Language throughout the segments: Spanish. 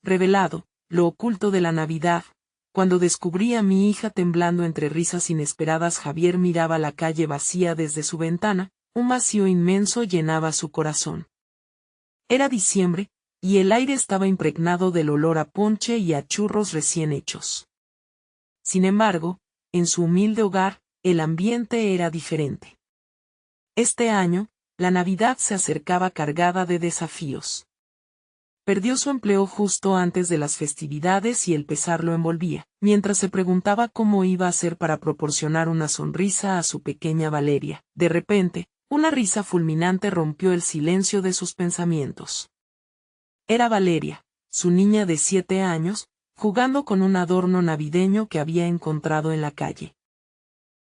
revelado, lo oculto de la Navidad. Cuando descubrí a mi hija temblando entre risas inesperadas, Javier miraba la calle vacía desde su ventana, un vacío inmenso llenaba su corazón. Era diciembre, y el aire estaba impregnado del olor a ponche y a churros recién hechos. Sin embargo, en su humilde hogar, el ambiente era diferente. Este año, la Navidad se acercaba cargada de desafíos. Perdió su empleo justo antes de las festividades y el pesar lo envolvía, mientras se preguntaba cómo iba a hacer para proporcionar una sonrisa a su pequeña Valeria. De repente, una risa fulminante rompió el silencio de sus pensamientos. Era Valeria, su niña de 7 años, jugando con un adorno navideño que había encontrado en la calle.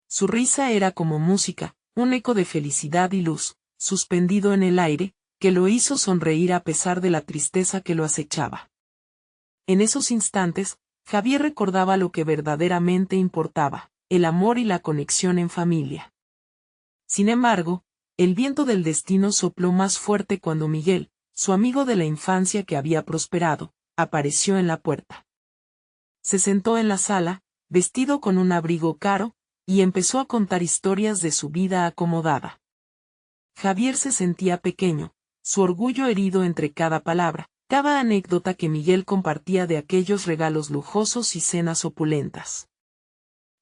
Su risa era como música, un eco de felicidad y luz, suspendido en el aire, que lo hizo sonreír a pesar de la tristeza que lo acechaba. En esos instantes, Javier recordaba lo que verdaderamente importaba, el amor y la conexión en familia. Sin embargo, el viento del destino sopló más fuerte cuando Miguel, su amigo de la infancia que había prosperado, apareció en la puerta. Se sentó en la sala, vestido con un abrigo caro, y empezó a contar historias de su vida acomodada. Javier se sentía pequeño, su orgullo herido entre cada palabra, cada anécdota que Miguel compartía de aquellos regalos lujosos y cenas opulentas.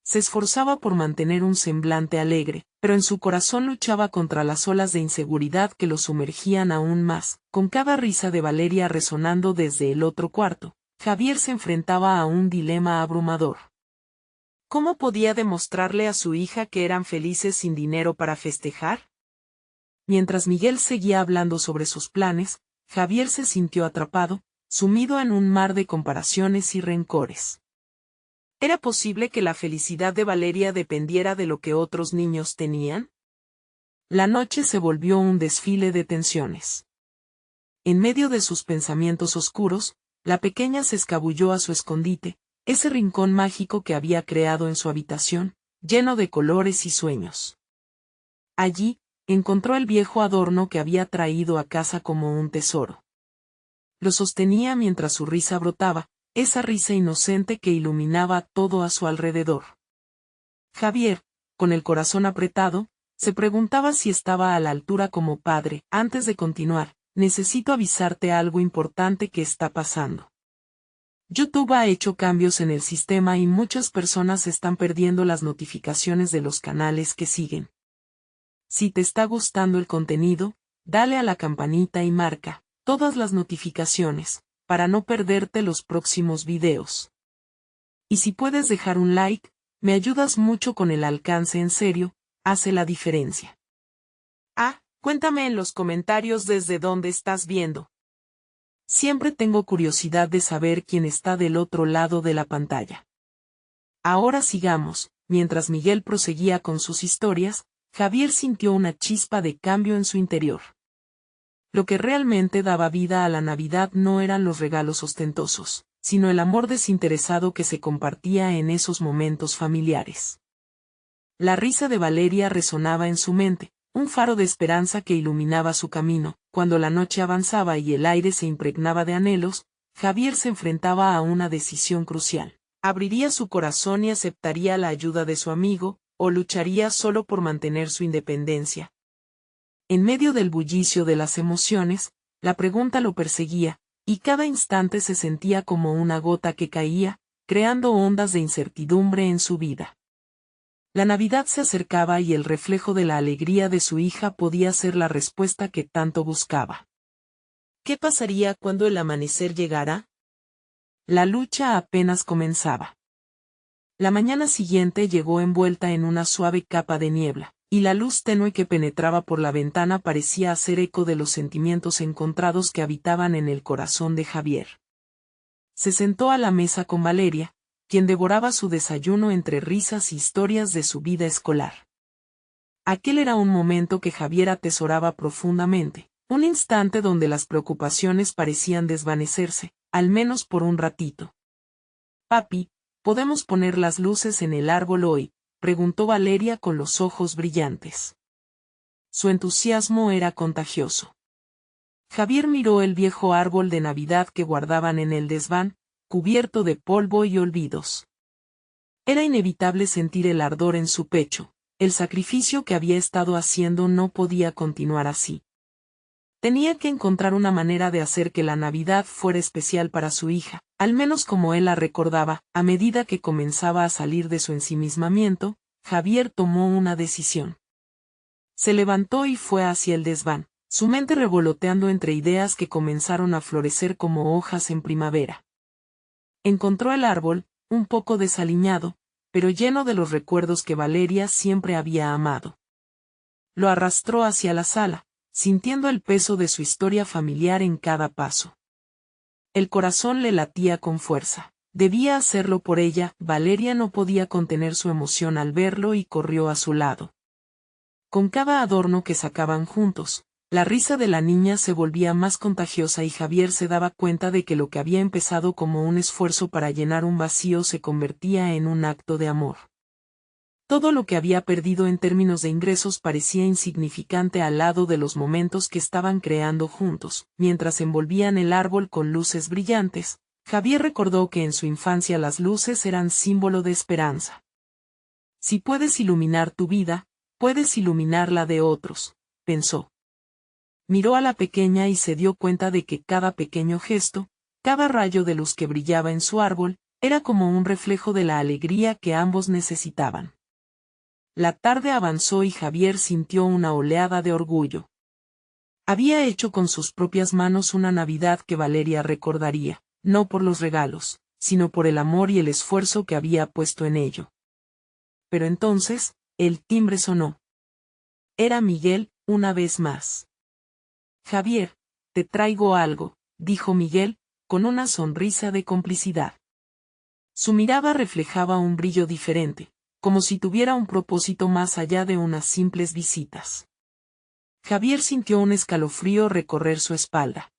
Se esforzaba por mantener un semblante alegre, pero en su corazón luchaba contra las olas de inseguridad que lo sumergían aún más. Con cada risa de Valeria resonando desde el otro cuarto, Javier se enfrentaba a un dilema abrumador. ¿Cómo podía demostrarle a su hija que eran felices sin dinero para festejar? Mientras Miguel seguía hablando sobre sus planes, Javier se sintió atrapado, sumido en un mar de comparaciones y rencores. ¿Era posible que la felicidad de Valeria dependiera de lo que otros niños tenían? La noche se volvió un desfile de tensiones. En medio de sus pensamientos oscuros, la pequeña se escabulló a su escondite, ese rincón mágico que había creado en su habitación, lleno de colores y sueños. Allí, encontró el viejo adorno que había traído a casa como un tesoro. Lo sostenía mientras su risa brotaba, esa risa inocente que iluminaba todo a su alrededor. Javier, con el corazón apretado, se preguntaba si estaba a la altura como padre. Antes de continuar, necesito avisarte algo importante que está pasando. YouTube ha hecho cambios en el sistema y muchas personas están perdiendo las notificaciones de los canales que siguen. Si te está gustando el contenido, dale a la campanita y marca todas las notificaciones, para no perderte los próximos videos. Y si puedes dejar un like, me ayudas mucho con el alcance, en serio, hace la diferencia. Cuéntame en los comentarios desde dónde estás viendo. Siempre tengo curiosidad de saber quién está del otro lado de la pantalla. Ahora sigamos. Mientras Miguel proseguía con sus historias, Javier sintió una chispa de cambio en su interior. Lo que realmente daba vida a la Navidad no eran los regalos ostentosos, sino el amor desinteresado que se compartía en esos momentos familiares. La risa de Valeria resonaba en su mente, un faro de esperanza que iluminaba su camino. Cuando la noche avanzaba y el aire se impregnaba de anhelos, Javier se enfrentaba a una decisión crucial. ¿Abriría su corazón y aceptaría la ayuda de su amigo, o lucharía solo por mantener su independencia? En medio del bullicio de las emociones, la pregunta lo perseguía, y cada instante se sentía como una gota que caía, creando ondas de incertidumbre en su vida. La Navidad se acercaba y el reflejo de la alegría de su hija podía ser la respuesta que tanto buscaba. ¿Qué pasaría cuando el amanecer llegara? La lucha apenas comenzaba. La mañana siguiente llegó envuelta en una suave capa de niebla, y la luz tenue que penetraba por la ventana parecía hacer eco de los sentimientos encontrados que habitaban en el corazón de Javier. Se sentó a la mesa con Valeria, quien devoraba su desayuno entre risas y historias de su vida escolar. Aquel era un momento que Javier atesoraba profundamente, un instante donde las preocupaciones parecían desvanecerse, al menos por un ratito. «Papi, ¿podemos poner las luces en el árbol hoy?», preguntó Valeria con los ojos brillantes. Su entusiasmo era contagioso. Javier miró el viejo árbol de Navidad que guardaban en el desván, cubierto de polvo y olvidos. Era inevitable sentir el ardor en su pecho. El sacrificio que había estado haciendo no podía continuar así. Tenía que encontrar una manera de hacer que la Navidad fuera especial para su hija, al menos como él la recordaba. A medida que comenzaba a salir de su ensimismamiento, Javier tomó una decisión. Se levantó y fue hacia el desván, su mente revoloteando entre ideas que comenzaron a florecer como hojas en primavera. Encontró el árbol, un poco desaliñado, pero lleno de los recuerdos que Valeria siempre había amado. Lo arrastró hacia la sala, sintiendo el peso de su historia familiar en cada paso. El corazón le latía con fuerza. Debía hacerlo por ella. Valeria no podía contener su emoción al verlo y corrió a su lado. Con cada adorno que sacaban juntos, la risa de la niña se volvía más contagiosa y Javier se daba cuenta de que lo que había empezado como un esfuerzo para llenar un vacío se convertía en un acto de amor. Todo lo que había perdido en términos de ingresos parecía insignificante al lado de los momentos que estaban creando juntos. Mientras envolvían el árbol con luces brillantes, Javier recordó que en su infancia las luces eran símbolo de esperanza. Si puedes iluminar tu vida, puedes iluminar la de otros, pensó. Miró a la pequeña y se dio cuenta de que cada pequeño gesto, cada rayo de luz que brillaba en su árbol, era como un reflejo de la alegría que ambos necesitaban. La tarde avanzó y Javier sintió una oleada de orgullo. Había hecho con sus propias manos una Navidad que Valeria recordaría, no por los regalos, sino por el amor y el esfuerzo que había puesto en ello. Pero entonces, el timbre sonó. Era Miguel, una vez más. Javier, te traigo algo, dijo Miguel, con una sonrisa de complicidad. Su mirada reflejaba un brillo diferente, como si tuviera un propósito más allá de unas simples visitas. Javier sintió un escalofrío recorrer su espalda.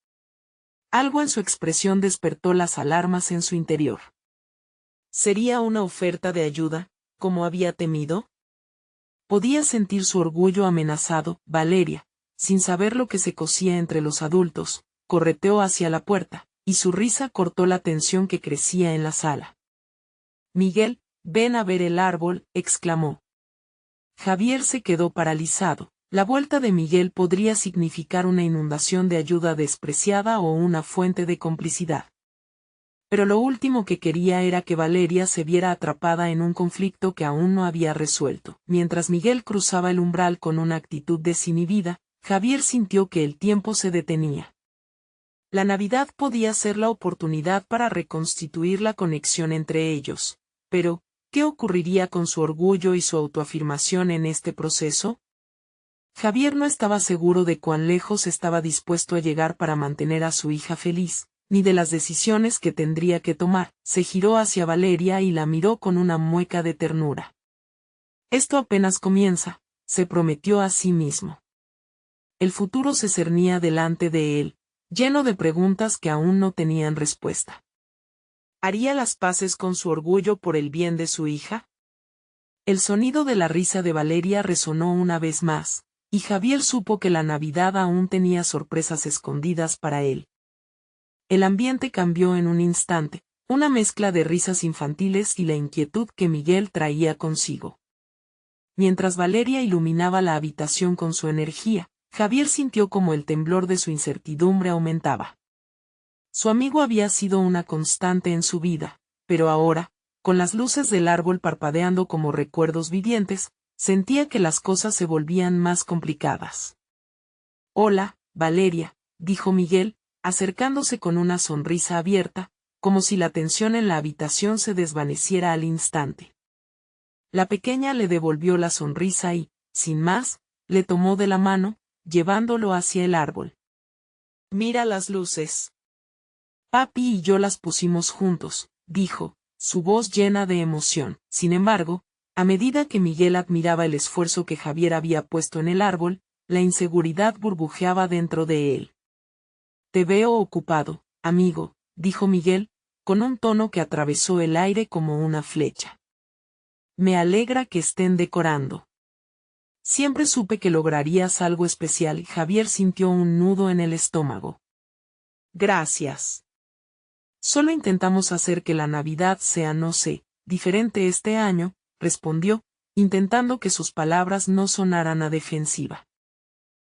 Algo en su expresión despertó las alarmas en su interior. ¿Sería una oferta de ayuda, como había temido? Podía sentir su orgullo amenazado. Valeria, sin saber lo que se cosía entre los adultos, correteó hacia la puerta, y su risa cortó la tensión que crecía en la sala. Miguel, ven a ver el árbol, exclamó. Javier se quedó paralizado. La vuelta de Miguel podría significar una inundación de ayuda despreciada o una fuente de complicidad. Pero lo último que quería era que Valeria se viera atrapada en un conflicto que aún no había resuelto. Mientras Miguel cruzaba el umbral con una actitud desinhibida, Javier sintió que el tiempo se detenía. La Navidad podía ser la oportunidad para reconstituir la conexión entre ellos. Pero, ¿qué ocurriría con su orgullo y su autoafirmación en este proceso? Javier no estaba seguro de cuán lejos estaba dispuesto a llegar para mantener a su hija feliz, ni de las decisiones que tendría que tomar. Se giró hacia Valeria y la miró con una mueca de ternura. Esto apenas comienza, se prometió a sí mismo. El futuro se cernía delante de él, lleno de preguntas que aún no tenían respuesta. ¿Haría las paces con su orgullo por el bien de su hija? El sonido de la risa de Valeria resonó una vez más, y Javier supo que la Navidad aún tenía sorpresas escondidas para él. El ambiente cambió en un instante, una mezcla de risas infantiles y la inquietud que Miguel traía consigo. Mientras Valeria iluminaba la habitación con su energía, Javier sintió como el temblor de su incertidumbre aumentaba. Su amigo había sido una constante en su vida, pero ahora, con las luces del árbol parpadeando como recuerdos vivientes, sentía que las cosas se volvían más complicadas. Hola, Valeria, dijo Miguel, acercándose con una sonrisa abierta, como si la tensión en la habitación se desvaneciera al instante. La pequeña le devolvió la sonrisa y, sin más, le tomó de la mano, llevándolo hacia el árbol. Mira las luces. Papi y yo las pusimos juntos, dijo, su voz llena de emoción. Sin embargo, a medida que Miguel admiraba el esfuerzo que Javier había puesto en el árbol, la inseguridad burbujeaba dentro de él. Te veo ocupado, amigo, dijo Miguel, con un tono que atravesó el aire como una flecha. Me alegra que estén decorando. Siempre supe que lograrías algo especial. Javier sintió un nudo en el estómago. Gracias. Solo intentamos hacer que la Navidad sea, no sé, diferente este año, respondió, intentando que sus palabras no sonaran a defensiva.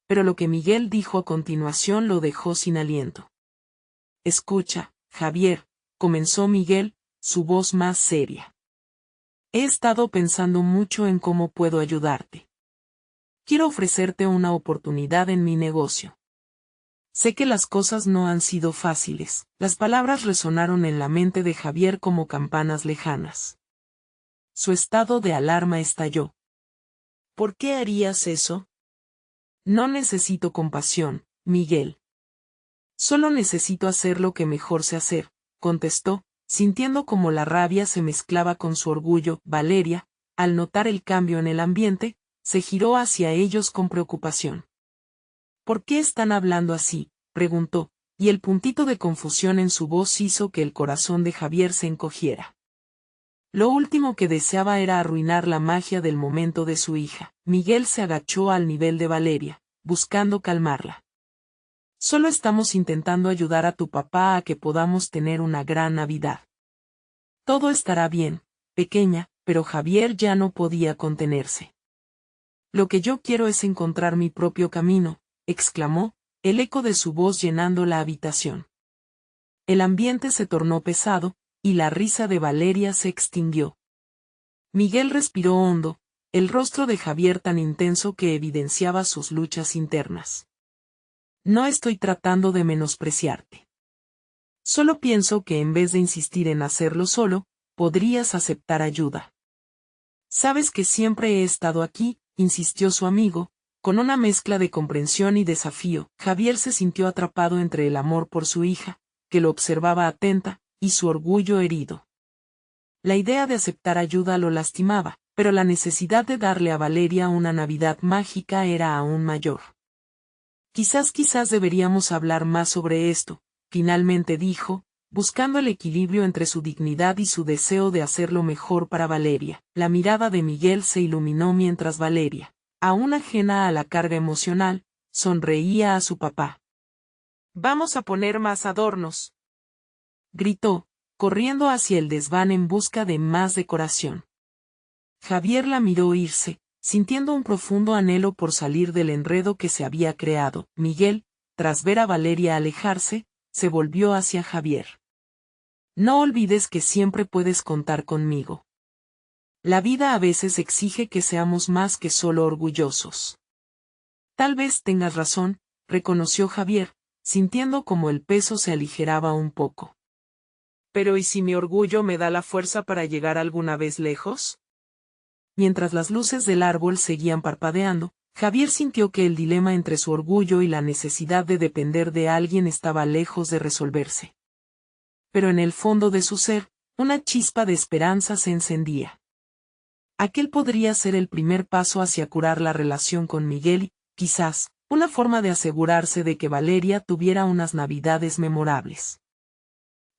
Pero lo que Miguel dijo a continuación lo dejó sin aliento. Escucha, Javier, comenzó Miguel, su voz más seria. He estado pensando mucho en cómo puedo ayudarte. Quiero ofrecerte una oportunidad en mi negocio. Sé que las cosas no han sido fáciles. Las palabras resonaron en la mente de Javier como campanas lejanas. Su estado de alarma estalló. ¿Por qué harías eso? No necesito compasión, Miguel. Solo necesito hacer lo que mejor sé hacer, contestó, sintiendo como la rabia se mezclaba con su orgullo. Valeria, al notar el cambio en el ambiente, se giró hacia ellos con preocupación. ¿Por qué están hablando así?, preguntó, y el puntito de confusión en su voz hizo que el corazón de Javier se encogiera. Lo último que deseaba era arruinar la magia del momento de su hija. Miguel se agachó al nivel de Valeria, buscando calmarla. Solo estamos intentando ayudar a tu papá a que podamos tener una gran Navidad. Todo estará bien, pequeña, pero Javier ya no podía contenerse. Lo que yo quiero es encontrar mi propio camino, exclamó, el eco de su voz llenando la habitación. El ambiente se tornó pesado, y la risa de Valeria se extinguió. Miguel respiró hondo, el rostro de Javier tan intenso que evidenciaba sus luchas internas. No estoy tratando de menospreciarte. Solo pienso que en vez de insistir en hacerlo solo, podrías aceptar ayuda. Sabes que siempre he estado aquí, insistió su amigo, con una mezcla de comprensión y desafío. Javier se sintió atrapado entre el amor por su hija, que lo observaba atenta, y su orgullo herido. La idea de aceptar ayuda lo lastimaba, pero la necesidad de darle a Valeria una Navidad mágica era aún mayor. Quizás deberíamos hablar más sobre esto, finalmente dijo, buscando el equilibrio entre su dignidad y su deseo de hacer lo mejor para Valeria. La mirada de Miguel se iluminó mientras Valeria, aún ajena a la carga emocional, sonreía a su papá. «Vamos a poner más adornos», gritó, corriendo hacia el desván en busca de más decoración. Javier la miró irse, sintiendo un profundo anhelo por salir del enredo que se había creado. Miguel, tras ver a Valeria alejarse, se volvió hacia Javier. «No olvides que siempre puedes contar conmigo. La vida a veces exige que seamos más que solo orgullosos». Tal vez tengas razón, reconoció Javier, sintiendo como el peso se aligeraba un poco. «Pero ¿y si mi orgullo me da la fuerza para llegar alguna vez lejos?» Mientras las luces del árbol seguían parpadeando, Javier sintió que el dilema entre su orgullo y la necesidad de depender de alguien estaba lejos de resolverse. Pero en el fondo de su ser, una chispa de esperanza se encendía. Aquel podría ser el primer paso hacia curar la relación con Miguel y, quizás, una forma de asegurarse de que Valeria tuviera unas Navidades memorables.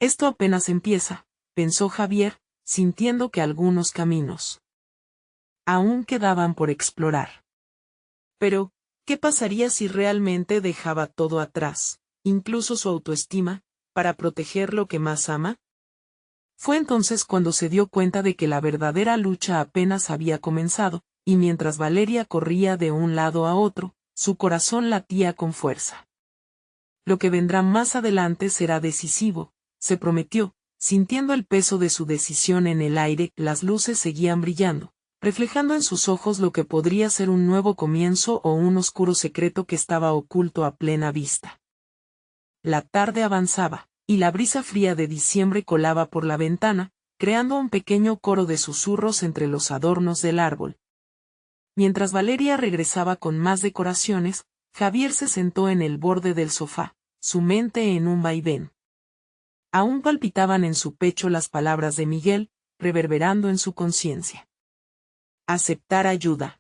Esto apenas empieza, pensó Javier, sintiendo que algunos caminos aún quedaban por explorar. Pero, ¿qué pasaría si realmente dejaba todo atrás, incluso su autoestima, para proteger lo que más ama? Fue entonces cuando se dio cuenta de que la verdadera lucha apenas había comenzado, y mientras Valeria corría de un lado a otro, su corazón latía con fuerza. Lo que vendrá más adelante será decisivo, se prometió, sintiendo el peso de su decisión en el aire. Las luces seguían brillando, reflejando en sus ojos lo que podría ser un nuevo comienzo o un oscuro secreto que estaba oculto a plena vista. La tarde avanzaba, y la brisa fría de diciembre colaba por la ventana, creando un pequeño coro de susurros entre los adornos del árbol. Mientras Valeria regresaba con más decoraciones, Javier se sentó en el borde del sofá, su mente en un vaivén. Aún palpitaban en su pecho las palabras de Miguel, reverberando en su conciencia. Aceptar ayuda.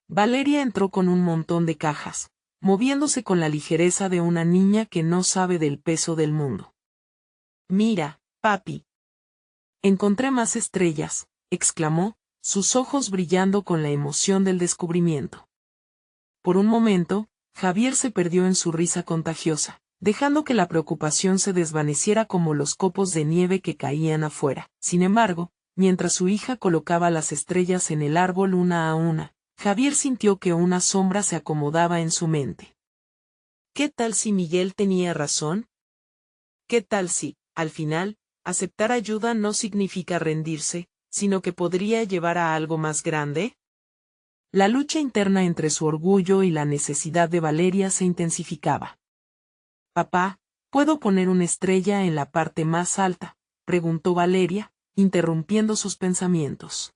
Valeria entró con un montón de cajas, moviéndose con la ligereza de una niña que no sabe del peso del mundo. «Mira, papi. Encontré más estrellas», exclamó, sus ojos brillando con la emoción del descubrimiento. Por un momento, Javier se perdió en su risa contagiosa, dejando que la preocupación se desvaneciera como los copos de nieve que caían afuera. Sin embargo, mientras su hija colocaba las estrellas en el árbol una a una, Javier sintió que una sombra se acomodaba en su mente. ¿Qué tal si Miguel tenía razón? ¿Qué tal si, al final, aceptar ayuda no significa rendirse, sino que podría llevar a algo más grande? La lucha interna entre su orgullo y la necesidad de Valeria se intensificaba. «Papá, ¿puedo poner una estrella en la parte más alta?», preguntó Valeria, interrumpiendo sus pensamientos.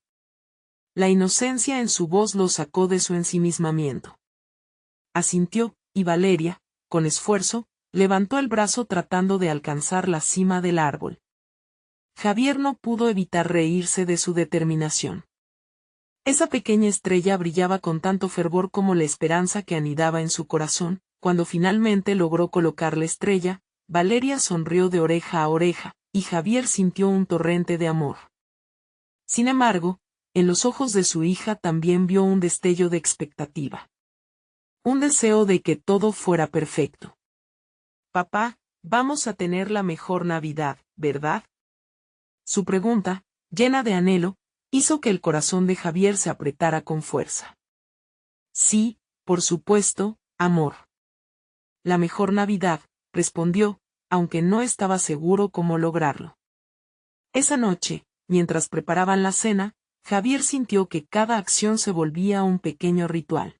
La inocencia en su voz lo sacó de su ensimismamiento. Asintió, y Valeria, con esfuerzo, levantó el brazo tratando de alcanzar la cima del árbol. Javier no pudo evitar reírse de su determinación. Esa pequeña estrella brillaba con tanto fervor como la esperanza que anidaba en su corazón. Cuando finalmente logró colocar la estrella, Valeria sonrió de oreja a oreja, y Javier sintió un torrente de amor. Sin embargo, en los ojos de su hija también vio un destello de expectativa. Un deseo de que todo fuera perfecto. «Papá, vamos a tener la mejor Navidad, ¿verdad?». Su pregunta, llena de anhelo, hizo que el corazón de Javier se apretara con fuerza. «Sí, por supuesto, amor». «La mejor Navidad», respondió, aunque no estaba seguro cómo lograrlo. Esa noche, mientras preparaban la cena, Javier sintió que cada acción se volvía un pequeño ritual.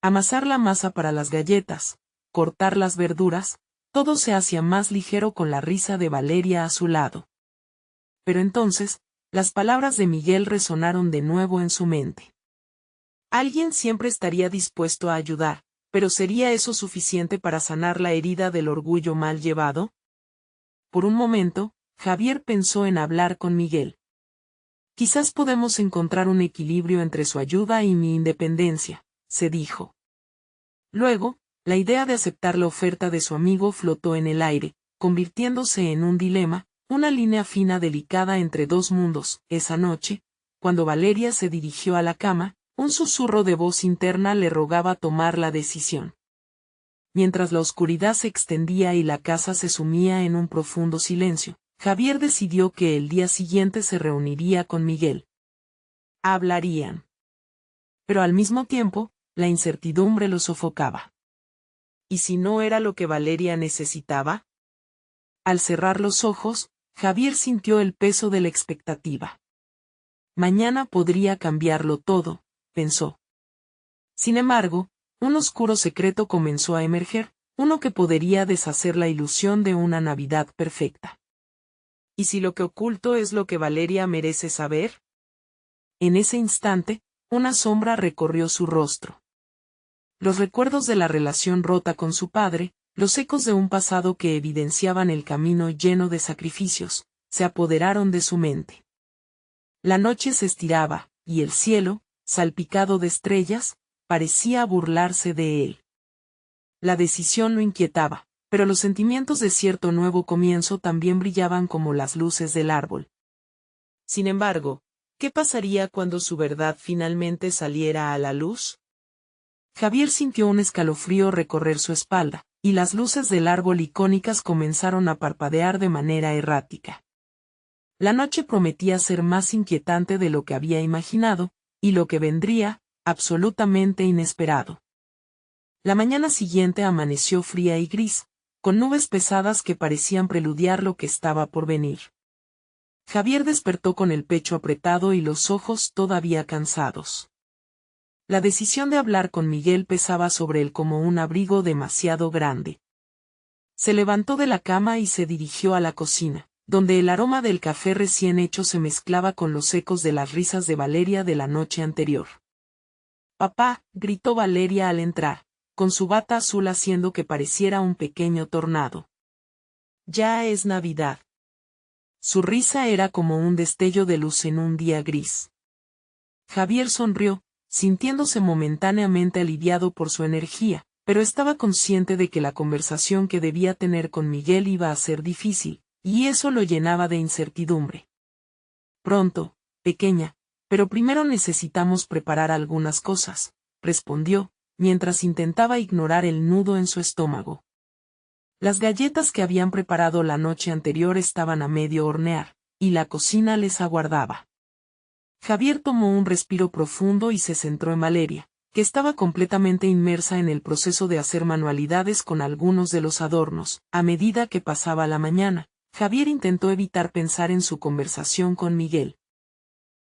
Amasar la masa para las galletas, cortar las verduras, todo se hacía más ligero con la risa de Valeria a su lado. Pero entonces, las palabras de Miguel resonaron de nuevo en su mente. Alguien siempre estaría dispuesto a ayudar, pero ¿sería eso suficiente para sanar la herida del orgullo mal llevado? Por un momento, Javier pensó en hablar con Miguel. «Quizás podemos encontrar un equilibrio entre su ayuda y mi independencia», se dijo. Luego, la idea de aceptar la oferta de su amigo flotó en el aire, convirtiéndose en un dilema, una línea fina delicada entre dos mundos. Esa noche, cuando Valeria se dirigió a la cama, un susurro de voz interna le rogaba tomar la decisión. Mientras la oscuridad se extendía y la casa se sumía en un profundo silencio, Javier decidió que el día siguiente se reuniría con Miguel. Hablarían. Pero al mismo tiempo, la incertidumbre lo sofocaba. ¿Y si no era lo que Valeria necesitaba? Al cerrar los ojos, Javier sintió el peso de la expectativa. Mañana podría cambiarlo todo, pensó. Sin embargo, un oscuro secreto comenzó a emerger, uno que podría deshacer la ilusión de una Navidad perfecta. ¿Y si lo que oculto es lo que Valeria merece saber? En ese instante, una sombra recorrió su rostro. Los recuerdos de la relación rota con su padre, los ecos de un pasado que evidenciaban el camino lleno de sacrificios, se apoderaron de su mente. La noche se estiraba, y el cielo, salpicado de estrellas, parecía burlarse de él. La decisión lo inquietaba, pero los sentimientos de cierto nuevo comienzo también brillaban como las luces del árbol. Sin embargo, ¿qué pasaría cuando su verdad finalmente saliera a la luz? Javier sintió un escalofrío recorrer su espalda, y las luces del árbol icónicas comenzaron a parpadear de manera errática. La noche prometía ser más inquietante de lo que había imaginado, y lo que vendría, absolutamente inesperado. La mañana siguiente amaneció fría y gris, con nubes pesadas que parecían preludiar lo que estaba por venir. Javier despertó con el pecho apretado y los ojos todavía cansados. La decisión de hablar con Miguel pesaba sobre él como un abrigo demasiado grande. Se levantó de la cama y se dirigió a la cocina, donde el aroma del café recién hecho se mezclaba con los ecos de las risas de Valeria de la noche anterior. «Papá», gritó Valeria al entrar, con su bata azul haciendo que pareciera un pequeño tornado. «Ya es Navidad». Su risa era como un destello de luz en un día gris. Javier sonrió, sintiéndose momentáneamente aliviado por su energía, pero estaba consciente de que la conversación que debía tener con Miguel iba a ser difícil, y eso lo llenaba de incertidumbre. «Pronto, pequeña», Pero primero necesitamos preparar algunas cosas, respondió, mientras intentaba ignorar el nudo en su estómago. Las galletas que habían preparado la noche anterior estaban a medio hornear, y la cocina les aguardaba. Javier tomó un respiro profundo y se centró en Valeria, que estaba completamente inmersa en el proceso de hacer manualidades con algunos de los adornos. A medida que pasaba la mañana, Javier intentó evitar pensar en su conversación con Miguel.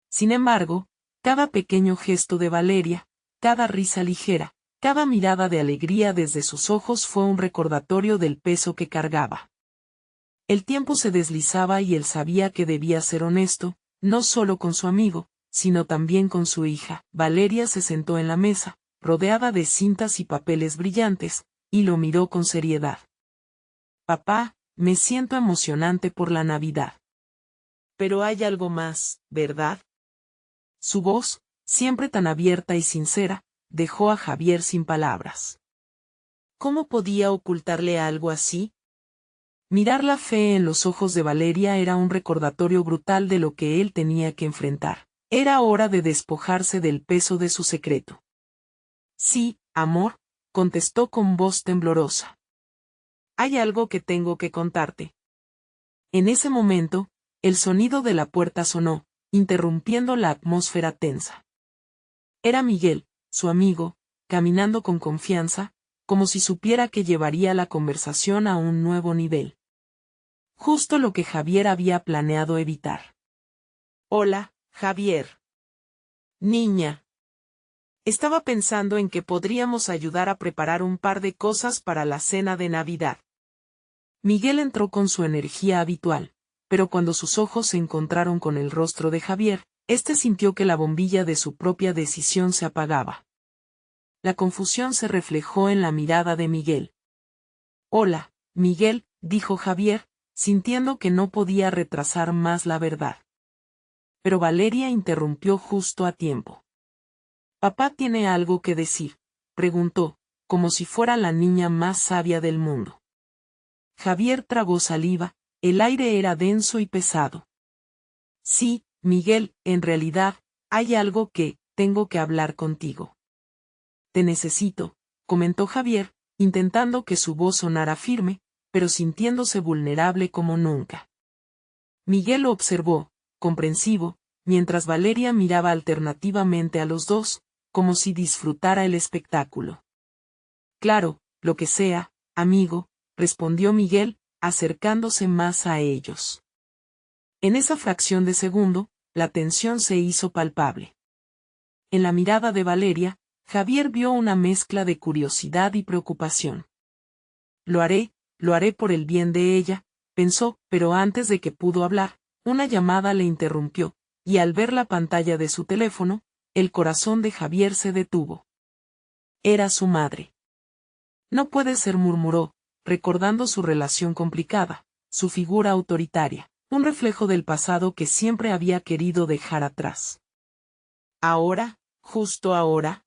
Sin embargo, cada pequeño gesto de Valeria, cada risa ligera, cada mirada de alegría desde sus ojos fue un recordatorio del peso que cargaba. El tiempo se deslizaba y él sabía que debía ser honesto, no solo con su amigo, sino también con su hija. Valeria se sentó en la mesa, rodeada de cintas y papeles brillantes, y lo miró con seriedad. Papá, me siento emocionante por la Navidad. Pero hay algo más, ¿verdad? Su voz, siempre tan abierta y sincera, dejó a Javier sin palabras. ¿Cómo podía ocultarle algo así? Mirar la fe en los ojos de Valeria era un recordatorio brutal de lo que él tenía que enfrentar. Era hora de despojarse del peso de su secreto. Sí, amor, contestó con voz temblorosa. Hay algo que tengo que contarte. En ese momento, el sonido de la puerta sonó, interrumpiendo la atmósfera tensa. Era Miguel, su amigo, caminando con confianza, como si supiera que llevaría la conversación a un nuevo nivel. Justo lo que Javier había planeado evitar. Hola, Javier. Niña. Estaba pensando en que podríamos ayudar a preparar un par de cosas para la cena de Navidad. Miguel entró con su energía habitual, pero cuando sus ojos se encontraron con el rostro de Javier, éste sintió que la bombilla de su propia decisión se apagaba. La confusión se reflejó en la mirada de Miguel. Hola, Miguel, dijo Javier, sintiendo que no podía retrasar más la verdad. Pero Valeria interrumpió justo a tiempo. ¿Papá tiene algo que decir?, preguntó, como si fuera la niña más sabia del mundo. Javier tragó saliva, el aire era denso y pesado. Sí, Miguel, en realidad, hay algo que, tengo que hablar contigo. Te necesito, comentó Javier, intentando que su voz sonara firme, pero sintiéndose vulnerable como nunca. Miguel lo observó, comprensivo, mientras Valeria miraba alternativamente a los dos, como si disfrutara el espectáculo. Claro, lo que sea, amigo, respondió Miguel, acercándose más a ellos. En esa fracción de segundo, la tensión se hizo palpable. En la mirada de Valeria, Javier vio una mezcla de curiosidad y preocupación. Lo haré por el bien de ella, pensó, pero antes de que pudo hablar, una llamada le interrumpió, y al ver la pantalla de su teléfono, el corazón de Javier se detuvo. Era su madre. No puede ser, murmuró, recordando su relación complicada, su figura autoritaria, un reflejo del pasado que siempre había querido dejar atrás. ¿Ahora, justo ahora?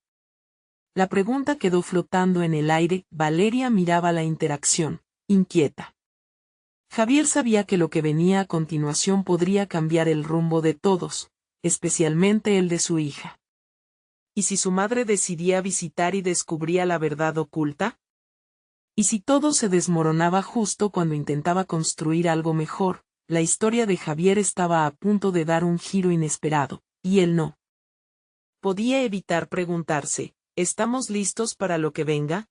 La pregunta quedó flotando en el aire. Valeria miraba la interacción, inquieta. Javier sabía que lo que venía a continuación podría cambiar el rumbo de todos, especialmente el de su hija. ¿Y si su madre decidía visitar y descubría la verdad oculta? ¿Y si todo se desmoronaba justo cuando intentaba construir algo mejor? La historia de Javier estaba a punto de dar un giro inesperado, y él no podía evitar preguntarse, ¿estamos listos para lo que venga?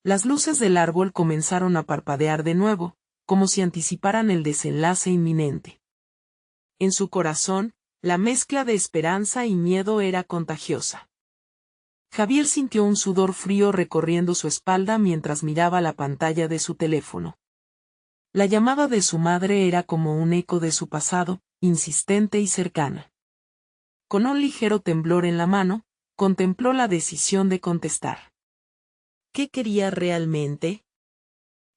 Las luces del árbol comenzaron a parpadear de nuevo, como si anticiparan el desenlace inminente. En su corazón, la mezcla de esperanza y miedo era contagiosa. Javier sintió un sudor frío recorriendo su espalda mientras miraba la pantalla de su teléfono. La llamada de su madre era como un eco de su pasado, insistente y cercana. Con un ligero temblor en la mano, contempló la decisión de contestar. ¿Qué quería realmente?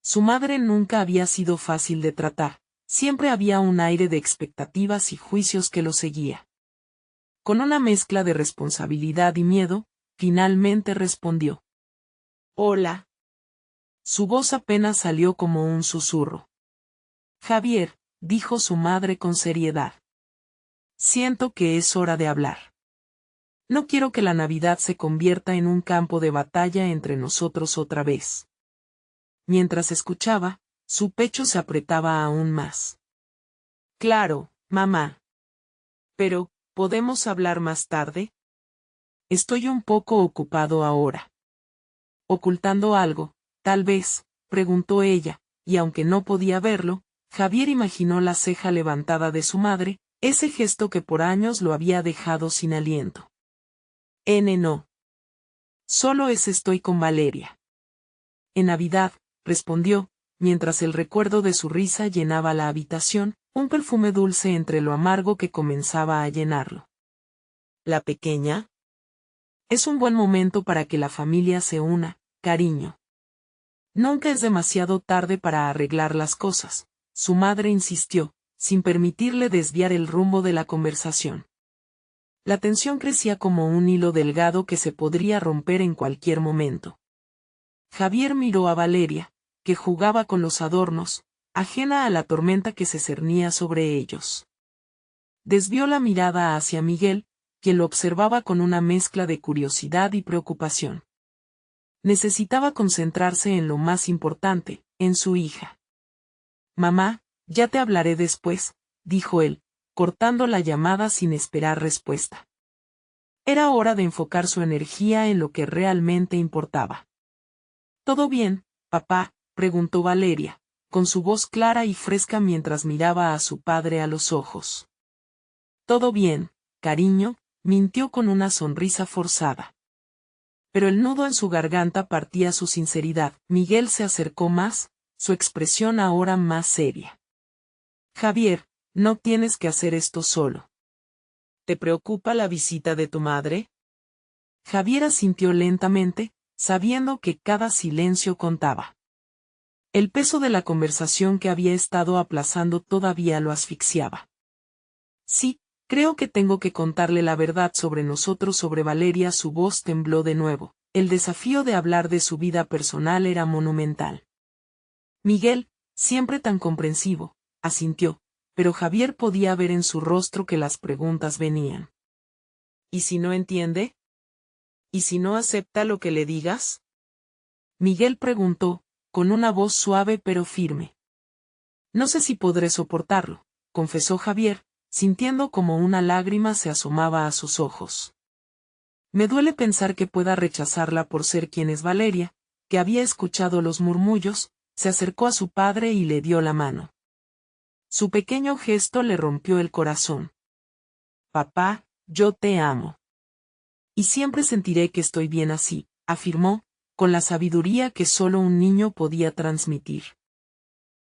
Su madre nunca había sido fácil de tratar, siempre había un aire de expectativas y juicios que lo seguía. Con una mezcla de responsabilidad y miedo, finalmente respondió. Hola. Su voz apenas salió como un susurro. Javier, dijo su madre con seriedad. Siento que es hora de hablar. No quiero que la Navidad se convierta en un campo de batalla entre nosotros otra vez. Mientras escuchaba, su pecho se apretaba aún más. Claro, mamá. Pero, ¿podemos hablar más tarde? Estoy un poco ocupado ahora. ¿Ocultando algo, tal vez?, preguntó ella, y aunque no podía verlo, Javier imaginó la ceja levantada de su madre, ese gesto que por años lo había dejado sin aliento. No. Solo estoy con Valeria. En Navidad, respondió, mientras el recuerdo de su risa llenaba la habitación, un perfume dulce entre lo amargo que comenzaba a llenarlo. ¿La pequeña? Es un buen momento para que la familia se una, cariño. Nunca es demasiado tarde para arreglar las cosas, su madre insistió, sin permitirle desviar el rumbo de la conversación. La tensión crecía como un hilo delgado que se podría romper en cualquier momento. Javier miró a Valeria, que jugaba con los adornos, ajena a la tormenta que se cernía sobre ellos. Desvió la mirada hacia Miguel, quien lo observaba con una mezcla de curiosidad y preocupación. Necesitaba concentrarse en lo más importante, en su hija. Mamá, ya te hablaré después, dijo él, cortando la llamada sin esperar respuesta. Era hora de enfocar su energía en lo que realmente importaba. ¿Todo bien, papá?, preguntó Valeria, con su voz clara y fresca mientras miraba a su padre a los ojos. Todo bien, cariño, mintió con una sonrisa forzada. Pero el nudo en su garganta partía su sinceridad. Miguel se acercó más, su expresión ahora más seria. Javier, no tienes que hacer esto solo. ¿Te preocupa la visita de tu madre? Javier asintió lentamente, sabiendo que cada silencio contaba. El peso de la conversación que había estado aplazando todavía lo asfixiaba. Sí, creo que tengo que contarle la verdad sobre nosotros, sobre Valeria. Su voz tembló de nuevo. El desafío de hablar de su vida personal era monumental. Miguel, siempre tan comprensivo, asintió, pero Javier podía ver en su rostro que las preguntas venían. ¿Y si no entiende? ¿Y si no acepta lo que le digas? Miguel preguntó, con una voz suave pero firme. No sé si podré soportarlo, confesó Javier, sintiendo como una lágrima se asomaba a sus ojos. Me duele pensar que pueda rechazarla por ser quien es Valeria, que había escuchado los murmullos, se acercó a su padre y le dio la mano. Su pequeño gesto le rompió el corazón. Papá, yo te amo. Y siempre sentiré que estoy bien así, afirmó, con la sabiduría que solo un niño podía transmitir.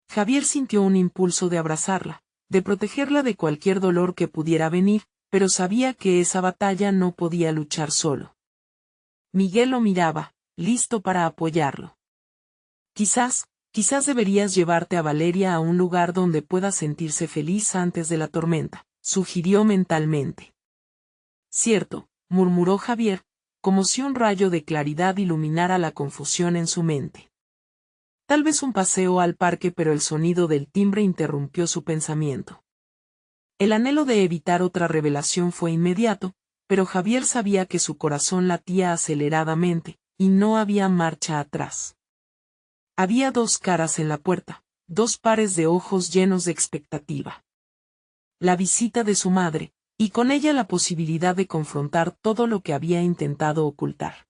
Javier sintió un impulso de abrazarla, de protegerla de cualquier dolor que pudiera venir, pero sabía que esa batalla no podía luchar solo. Miguel lo miraba, listo para apoyarlo. Quizás deberías llevarte a Valeria a un lugar donde pueda sentirse feliz antes de la tormenta, sugirió mentalmente. Cierto, murmuró Javier, como si un rayo de claridad iluminara la confusión en su mente. Tal vez un paseo al parque, pero el sonido del timbre interrumpió su pensamiento. El anhelo de evitar otra revelación fue inmediato, pero Javier sabía que su corazón latía aceleradamente, y no había marcha atrás. Había dos caras en la puerta, dos pares de ojos llenos de expectativa. La visita de su madre, y con ella la posibilidad de confrontar todo lo que había intentado ocultar.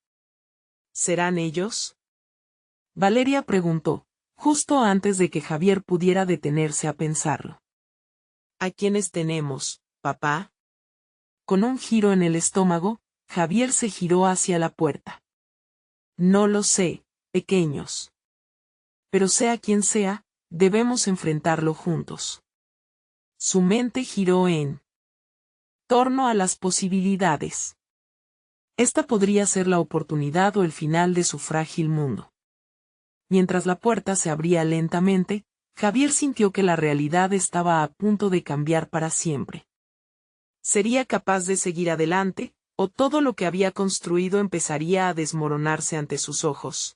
¿Serán ellos? Valeria preguntó, justo antes de que Javier pudiera detenerse a pensarlo. ¿A quiénes tenemos, papá? Con un giro en el estómago, Javier se giró hacia la puerta. No lo sé, pequeños. Pero sea quien sea, debemos enfrentarlo juntos. Su mente giró en torno a las posibilidades. Esta podría ser la oportunidad o el final de su frágil mundo. Mientras la puerta se abría lentamente, Javier sintió que la realidad estaba a punto de cambiar para siempre. ¿Sería capaz de seguir adelante, o todo lo que había construido empezaría a desmoronarse ante sus ojos?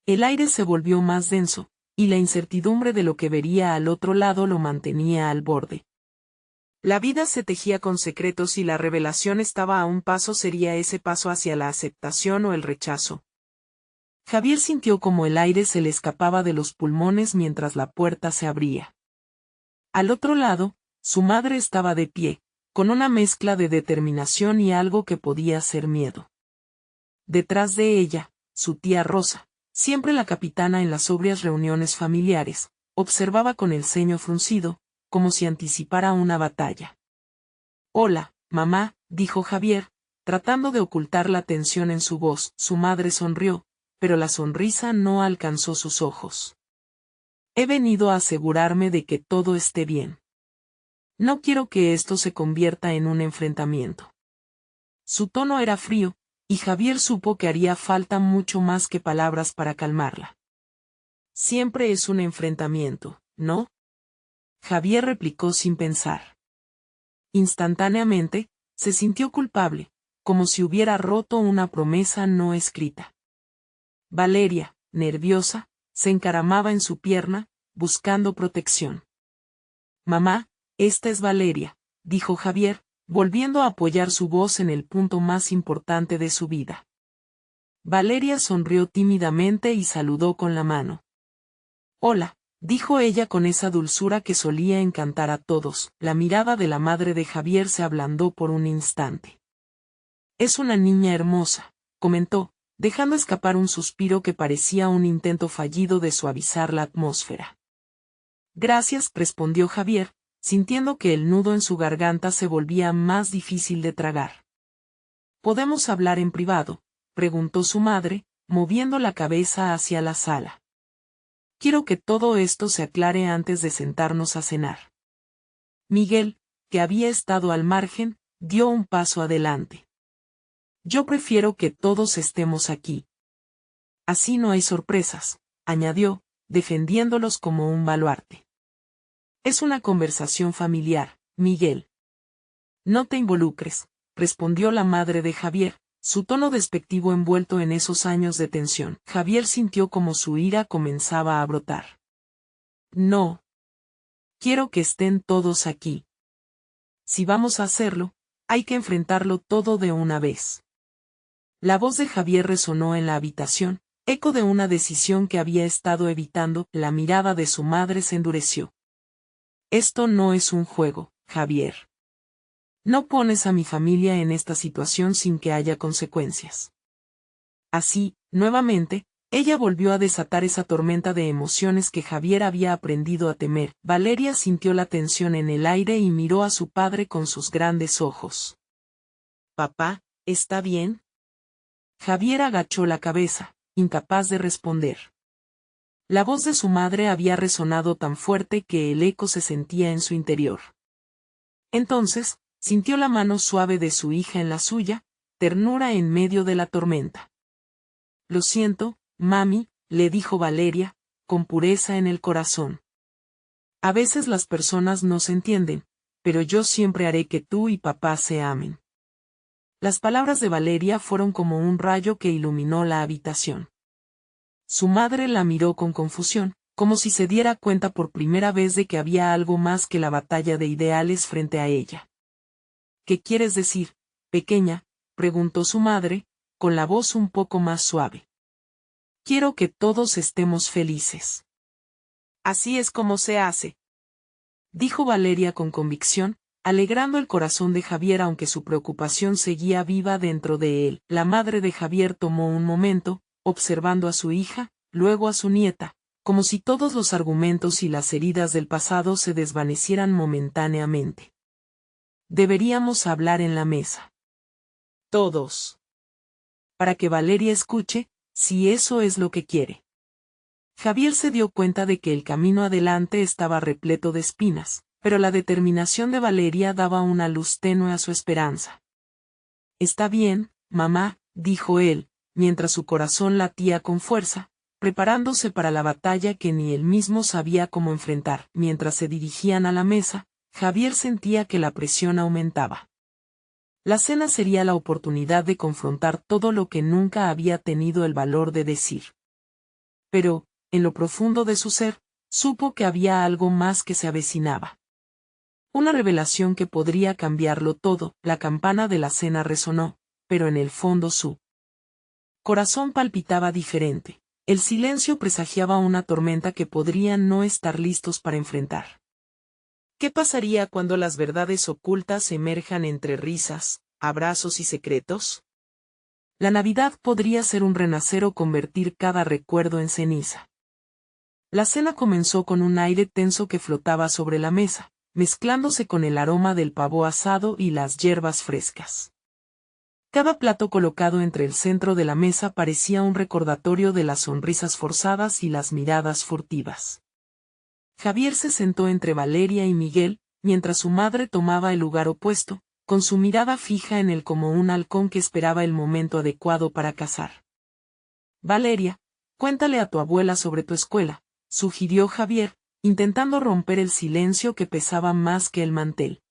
El aire se volvió más denso, y la incertidumbre de lo que vería al otro lado lo mantenía al borde. La vida se tejía con secretos y la revelación estaba a un paso. ¿Sería ese paso hacia la aceptación o el rechazo? Javier sintió como el aire se le escapaba de los pulmones mientras la puerta se abría. Al otro lado, su madre estaba de pie, con una mezcla de determinación y algo que podía ser miedo. Detrás de ella, su tía Rosa, siempre la capitana en las sobrias reuniones familiares, observaba con el ceño fruncido, como si anticipara una batalla. «Hola, mamá», dijo Javier, tratando de ocultar la tensión en su voz. Su madre sonrió, pero la sonrisa no alcanzó sus ojos. «He venido a asegurarme de que todo esté bien. No quiero que esto se convierta en un enfrentamiento». Su tono era frío, y Javier supo que haría falta mucho más que palabras para calmarla. «Siempre es un enfrentamiento, ¿no?», Javier replicó sin pensar. Instantáneamente, se sintió culpable, como si hubiera roto una promesa no escrita. Valeria, nerviosa, se encaramaba en su pierna, buscando protección. «Mamá, esta es Valeria», dijo Javier, volviendo a apoyar su voz en el punto más importante de su vida. Valeria sonrió tímidamente y saludó con la mano. «Hola», dijo ella con esa dulzura que solía encantar a todos. La mirada de la madre de Javier se ablandó por un instante. «Es una niña hermosa», comentó, dejando escapar un suspiro que parecía un intento fallido de suavizar la atmósfera. «Gracias», respondió Javier, sintiendo que el nudo en su garganta se volvía más difícil de tragar. «¿Podemos hablar en privado?», preguntó su madre, moviendo la cabeza hacia la sala. «Quiero que todo esto se aclare antes de sentarnos a cenar». Miguel, que había estado al margen, dio un paso adelante. «Yo prefiero que todos estemos aquí. Así no hay sorpresas», añadió, defendiéndolos como un baluarte. «Es una conversación familiar, Miguel». «No te involucres», respondió la madre de Javier, su tono despectivo envuelto en esos años de tensión. Javier sintió como su ira comenzaba a brotar. «No. Quiero que estén todos aquí. Si vamos a hacerlo, hay que enfrentarlo todo de una vez». La voz de Javier resonó en la habitación, eco de una decisión que había estado evitando. La mirada de su madre se endureció. «Esto no es un juego, Javier. No pones a mi familia en esta situación sin que haya consecuencias». Así, nuevamente, ella volvió a desatar esa tormenta de emociones que Javier había aprendido a temer. Valeria sintió la tensión en el aire y miró a su padre con sus grandes ojos. «Papá, ¿está bien?». Javier agachó la cabeza, incapaz de responder. La voz de su madre había resonado tan fuerte que el eco se sentía en su interior. Entonces, sintió la mano suave de su hija en la suya, ternura en medio de la tormenta. «Lo siento, mami», le dijo Valeria, con pureza en el corazón. «A veces las personas no se entienden, pero yo siempre haré que tú y papá se amen». Las palabras de Valeria fueron como un rayo que iluminó la habitación. Su madre la miró con confusión, como si se diera cuenta por primera vez de que había algo más que la batalla de ideales frente a ella. «¿Qué quieres decir, pequeña?», preguntó su madre, con la voz un poco más suave. «Quiero que todos estemos felices». «Así es como se hace», dijo Valeria con convicción, alegrando el corazón de Javier aunque su preocupación seguía viva dentro de él. La madre de Javier tomó un momento, observando a su hija, luego a su nieta, como si todos los argumentos y las heridas del pasado se desvanecieran momentáneamente. «Deberíamos hablar en la mesa. Todos. Para que Valeria escuche, si eso es lo que quiere». Javier se dio cuenta de que el camino adelante estaba repleto de espinas, pero la determinación de Valeria daba una luz tenue a su esperanza. «Está bien, mamá», dijo él, mientras su corazón latía con fuerza, preparándose para la batalla que ni él mismo sabía cómo enfrentar. Mientras se dirigían a la mesa, Javier sentía que la presión aumentaba. La cena sería la oportunidad de confrontar todo lo que nunca había tenido el valor de decir. Pero, en lo profundo de su ser, supo que había algo más que se avecinaba. Una revelación que podría cambiarlo todo. La campana de la cena resonó, pero en el fondo su corazón palpitaba diferente. El silencio presagiaba una tormenta que podrían no estar listos para enfrentar. ¿Qué pasaría cuando las verdades ocultas emerjan entre risas, abrazos y secretos? La Navidad podría ser un renacer o convertir cada recuerdo en ceniza. La cena comenzó con un aire tenso que flotaba sobre la mesa, mezclándose con el aroma del pavo asado y las hierbas frescas. Cada plato colocado entre el centro de la mesa parecía un recordatorio de las sonrisas forzadas y las miradas furtivas. Javier se sentó entre Valeria y Miguel, mientras su madre tomaba el lugar opuesto, con su mirada fija en él como un halcón que esperaba el momento adecuado para cazar. Valeria, cuéntale a tu abuela sobre tu escuela, sugirió Javier, intentando romper el silencio que pesaba más que el mantel.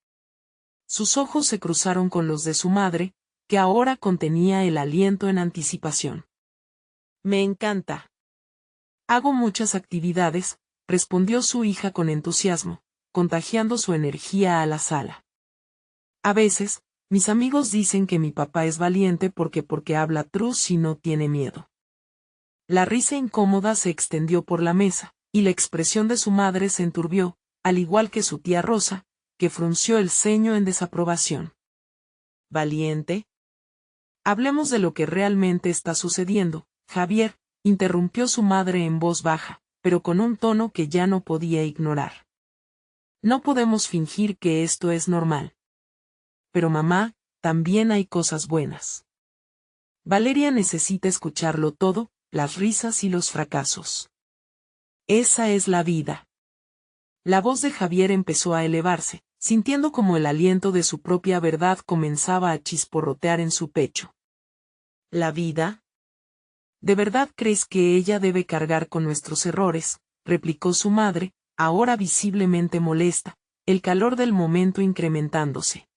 Sus ojos se cruzaron con los de su madre, que ahora contenía el aliento en anticipación. Me encanta. Hago muchas actividades, respondió su hija con entusiasmo, contagiando su energía a la sala. A veces, mis amigos dicen que mi papá es valiente porque habla truz y no tiene miedo. La risa incómoda se extendió por la mesa, y la expresión de su madre se enturbió, al igual que su tía Rosa, que frunció el ceño en desaprobación. ¿Valiente? Hablemos de lo que realmente está sucediendo, Javier, interrumpió su madre en voz baja, pero con un tono que ya no podía ignorar. No podemos fingir que esto es normal. Pero mamá, también hay cosas buenas. Valeria necesita escucharlo todo, las risas y los fracasos. Esa es la vida. La voz de Javier empezó a elevarse, sintiendo como el aliento de su propia verdad comenzaba a chisporrotear en su pecho. ¿La vida? ¿De verdad crees que ella debe cargar con nuestros errores?, replicó su madre, ahora visiblemente molesta, el calor del momento incrementándose.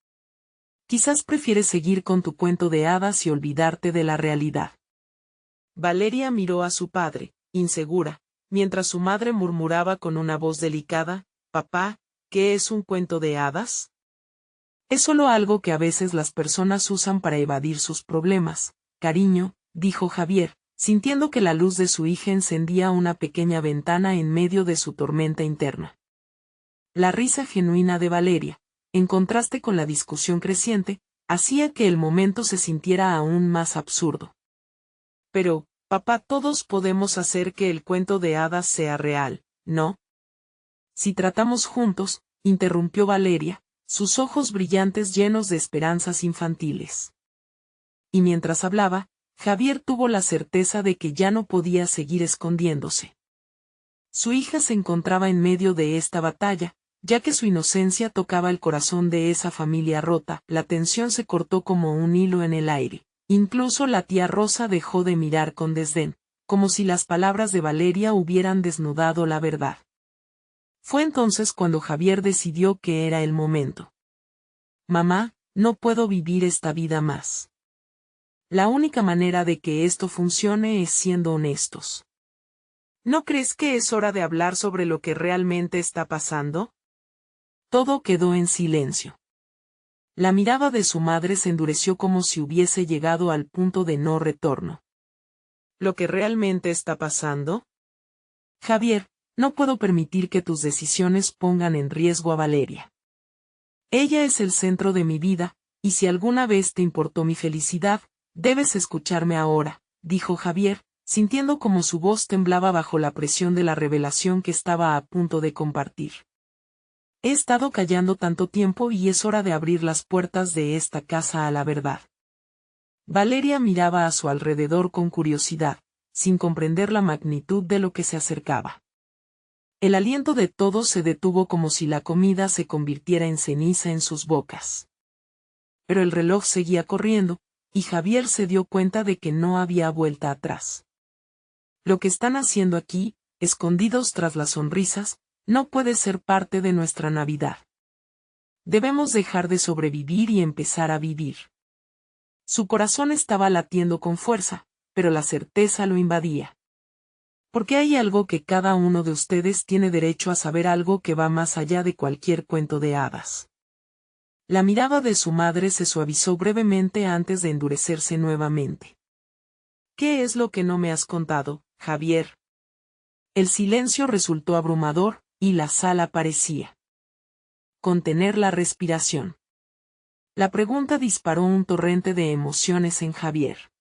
Quizás prefieres seguir con tu cuento de hadas y olvidarte de la realidad. Valeria miró a su padre, insegura, mientras su madre murmuraba con una voz delicada, «Papá, ¿qué es un cuento de hadas?» Es solo algo que a veces las personas usan para evadir sus problemas, cariño, dijo Javier, sintiendo que la luz de su hija encendía una pequeña ventana en medio de su tormenta interna. La risa genuina de Valeria, en contraste con la discusión creciente, hacía que el momento se sintiera aún más absurdo. Pero, papá, todos podemos hacer que el cuento de hadas sea real, ¿no? Si tratamos juntos, interrumpió Valeria, sus ojos brillantes llenos de esperanzas infantiles. Y mientras hablaba, Javier tuvo la certeza de que ya no podía seguir escondiéndose. Su hija se encontraba en medio de esta batalla, ya que su inocencia tocaba el corazón de esa familia rota. La tensión se cortó como un hilo en el aire. Incluso la tía Rosa dejó de mirar con desdén, como si las palabras de Valeria hubieran desnudado la verdad. Fue entonces cuando Javier decidió que era el momento. Mamá, no puedo vivir esta vida más. La única manera de que esto funcione es siendo honestos. ¿No crees que es hora de hablar sobre lo que realmente está pasando? Todo quedó en silencio. La mirada de su madre se endureció como si hubiese llegado al punto de no retorno. ¿Lo que realmente está pasando? Javier, no puedo permitir que tus decisiones pongan en riesgo a Valeria. Ella es el centro de mi vida, y si alguna vez te importó mi felicidad, debes escucharme ahora, dijo Javier, sintiendo como su voz temblaba bajo la presión de la revelación que estaba a punto de compartir. He estado callando tanto tiempo y es hora de abrir las puertas de esta casa a la verdad. Valeria miraba a su alrededor con curiosidad, sin comprender la magnitud de lo que se acercaba. El aliento de todos se detuvo como si la comida se convirtiera en ceniza en sus bocas. Pero el reloj seguía corriendo, y Javier se dio cuenta de que no había vuelta atrás. Lo que están haciendo aquí, escondidos tras las sonrisas, no puede ser parte de nuestra Navidad. Debemos dejar de sobrevivir y empezar a vivir. Su corazón estaba latiendo con fuerza, pero la certeza lo invadía. Porque hay algo que cada uno de ustedes tiene derecho a saber, algo que va más allá de cualquier cuento de hadas. La mirada de su madre se suavizó brevemente antes de endurecerse nuevamente. ¿Qué es lo que no me has contado, Javier? El silencio resultó abrumador, y la sala parecía contener la respiración. La pregunta disparó un torrente de emociones en Javier.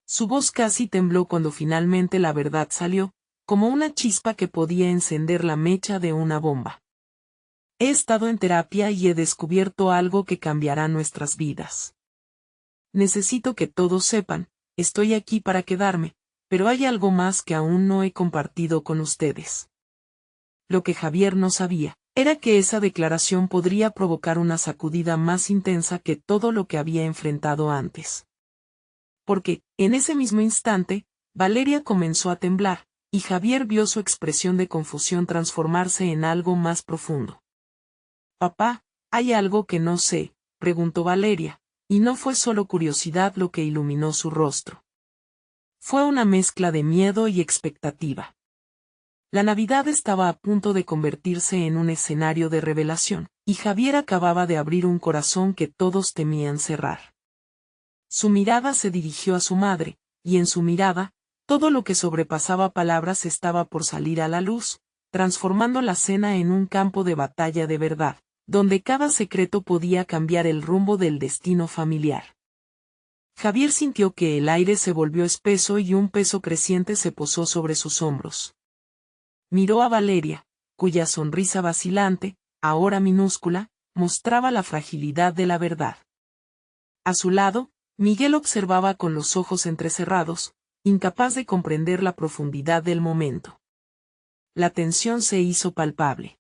Su voz casi tembló cuando finalmente la verdad salió, como una chispa que podía encender la mecha de una bomba. He estado en terapia y he descubierto algo que cambiará nuestras vidas. Necesito que todos sepan, estoy aquí para quedarme, pero hay algo más que aún no he compartido con ustedes. Lo que Javier no sabía era que esa declaración podría provocar una sacudida más intensa que todo lo que había enfrentado antes. Porque, en ese mismo instante, Valeria comenzó a temblar, y Javier vio su expresión de confusión transformarse en algo más profundo. «Papá, ¿hay algo que no sé?», preguntó Valeria, y no fue solo curiosidad lo que iluminó su rostro. Fue una mezcla de miedo y expectativa. La Navidad estaba a punto de convertirse en un escenario de revelación, y Javier acababa de abrir un corazón que todos temían cerrar. Su mirada se dirigió a su madre, y en su mirada, todo lo que sobrepasaba palabras estaba por salir a la luz, transformando la cena en un campo de batalla de verdad, donde cada secreto podía cambiar el rumbo del destino familiar. Javier sintió que el aire se volvió espeso y un peso creciente se posó sobre sus hombros. Miró a Valeria, cuya sonrisa vacilante, ahora minúscula, mostraba la fragilidad de la verdad. A su lado, Miguel observaba con los ojos entrecerrados, incapaz de comprender la profundidad del momento. La tensión se hizo palpable.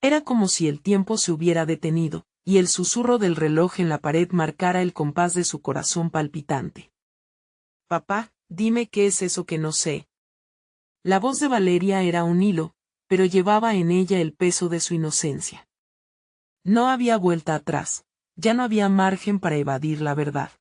Era como si el tiempo se hubiera detenido, y el susurro del reloj en la pared marcara el compás de su corazón palpitante. «Papá, dime qué es eso que no sé». La voz de Valeria era un hilo, pero llevaba en ella el peso de su inocencia. No había vuelta atrás, ya no había margen para evadir la verdad.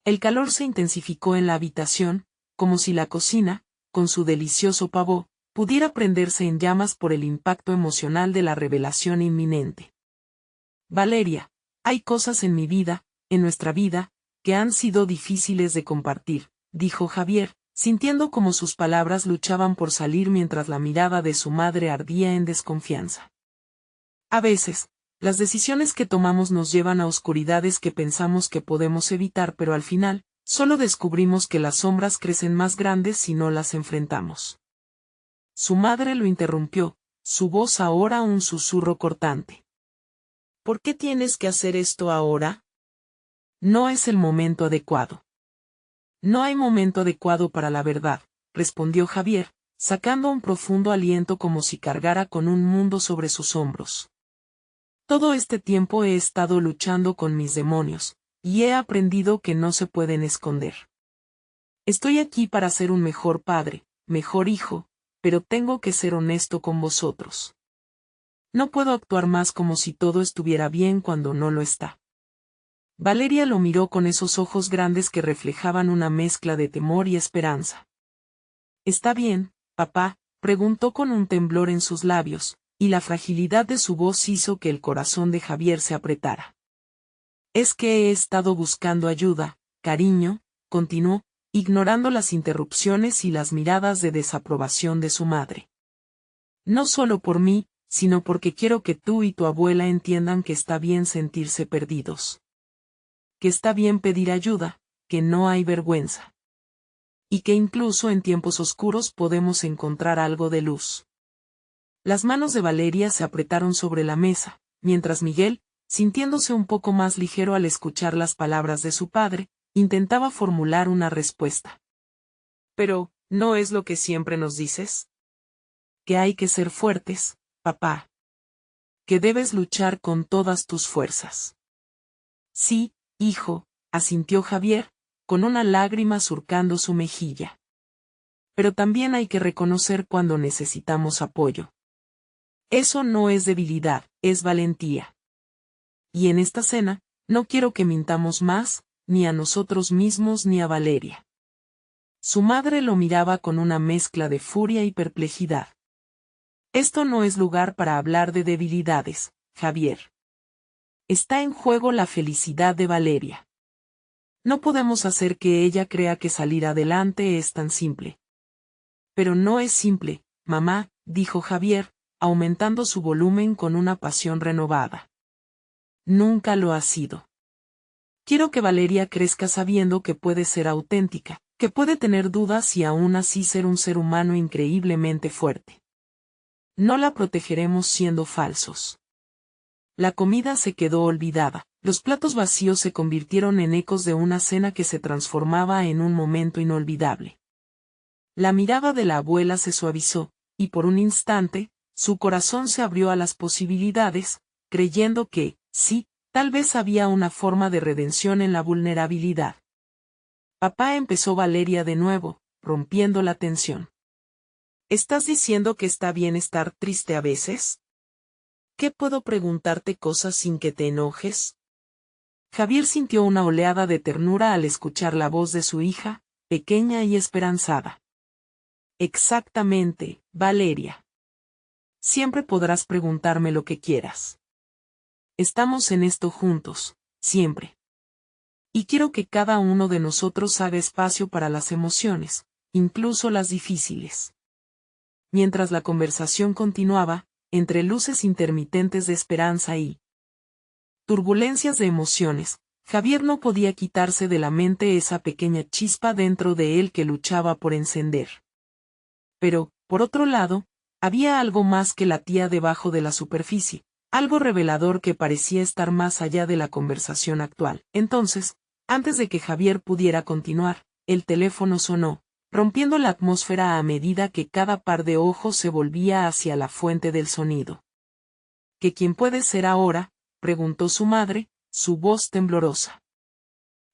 El calor se intensificó en la habitación, como si la cocina, con su delicioso pavó, pudiera prenderse en llamas por el impacto emocional de la revelación inminente. «Valeria, hay cosas en mi vida, en nuestra vida, que han sido difíciles de compartir», dijo Javier, sintiendo como sus palabras luchaban por salir mientras la mirada de su madre ardía en desconfianza. A veces, las decisiones que tomamos nos llevan a oscuridades que pensamos que podemos evitar, pero al final, solo descubrimos que las sombras crecen más grandes si no las enfrentamos. Su madre lo interrumpió, su voz ahora un susurro cortante. «¿Por qué tienes que hacer esto ahora? No es el momento adecuado». «No hay momento adecuado para la verdad», respondió Javier, sacando un profundo aliento como si cargara con un mundo sobre sus hombros. «Todo este tiempo he estado luchando con mis demonios, y he aprendido que no se pueden esconder. Estoy aquí para ser un mejor padre, mejor hijo, pero tengo que ser honesto con vosotros. No puedo actuar más como si todo estuviera bien cuando no lo está». Valeria lo miró con esos ojos grandes que reflejaban una mezcla de temor y esperanza. «¿Está bien, papá?», preguntó con un temblor en sus labios, y la fragilidad de su voz hizo que el corazón de Javier se apretara. «Es que he estado buscando ayuda, cariño», continuó, ignorando las interrupciones y las miradas de desaprobación de su madre. «No solo por mí, sino porque quiero que tú y tu abuela entiendan que está bien sentirse perdidos. Que está bien pedir ayuda, que no hay vergüenza. Y que incluso en tiempos oscuros podemos encontrar algo de luz». Las manos de Valeria se apretaron sobre la mesa, mientras Miguel, sintiéndose un poco más ligero al escuchar las palabras de su padre, intentaba formular una respuesta. «Pero, ¿no es lo que siempre nos dices? Que hay que ser fuertes, papá. Que debes luchar con todas tus fuerzas». «Sí, hijo», asintió Javier, con una lágrima surcando su mejilla. «Pero también hay que reconocer cuando necesitamos apoyo. Eso no es debilidad, es valentía. Y en esta cena, no quiero que mintamos más, ni a nosotros mismos ni a Valeria. Su madre lo miraba con una mezcla de furia y perplejidad. Esto no es lugar para hablar de debilidades, Javier. Está en juego la felicidad de Valeria. No podemos hacer que ella crea que salir adelante es tan simple. Pero no es simple, mamá, dijo Javier, aumentando su volumen con una pasión renovada. Nunca lo ha sido. Quiero que Valeria crezca sabiendo que puede ser auténtica, que puede tener dudas y aún así ser un ser humano increíblemente fuerte. No la protegeremos siendo falsos. La comida se quedó olvidada, los platos vacíos se convirtieron en ecos de una cena que se transformaba en un momento inolvidable. La mirada de la abuela se suavizó, y por un instante, su corazón se abrió a las posibilidades, creyendo que, sí, tal vez había una forma de redención en la vulnerabilidad. Papá, empezó Valeria de nuevo, rompiendo la tensión. ¿Estás diciendo que está bien estar triste a veces? ¿Qué puedo preguntarte cosas sin que te enojes? Javier sintió una oleada de ternura al escuchar la voz de su hija, pequeña y esperanzada. Exactamente, Valeria. Siempre podrás preguntarme lo que quieras. Estamos en esto juntos, siempre. Y quiero que cada uno de nosotros haga espacio para las emociones, incluso las difíciles. Mientras la conversación continuaba, entre luces intermitentes de esperanza y turbulencias de emociones, Javier no podía quitarse de la mente esa pequeña chispa dentro de él que luchaba por encender. Pero, por otro lado, había algo más que latía debajo de la superficie, algo revelador que parecía estar más allá de la conversación actual. Entonces, antes de que Javier pudiera continuar, el teléfono sonó, rompiendo la atmósfera a medida que cada par de ojos se volvía hacia la fuente del sonido. ¿Que quién puede ser ahora?, preguntó su madre, su voz temblorosa.